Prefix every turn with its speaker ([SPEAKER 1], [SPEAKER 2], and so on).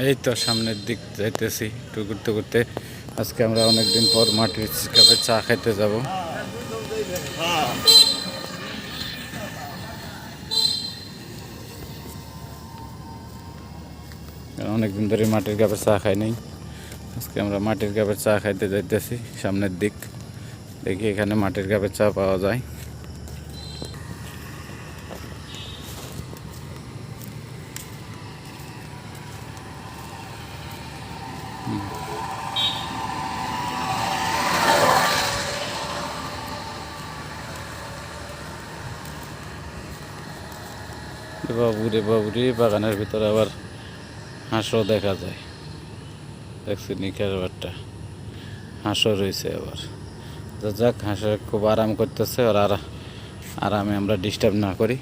[SPEAKER 1] এই তো সামনের দিক যাইতেছি একটু ঘুরতে ঘুরতে। আজকে আমরা অনেকদিন পর মাটির কাপে চা খাইতে যাব। অনেকদিন ধরে মাটির কাপে চা খাই নাই। আজকে আমরা মাটির কাপে চা খাইতে যাইতেছি সামনের দিক। দেখি এখানে মাটির কাপে চা পাওয়া যায়। বাবুরে বাবুরে, বাগানের ভিতরে আবার হাঁসও দেখা যায়। দেখছি নিখার ব্যাপারটা, হাঁসও রয়েছে আবার। তো যাক, হাঁসে খুব আরাম করতেছে, আর আরামে আমরা ডিস্টার্ব না করি।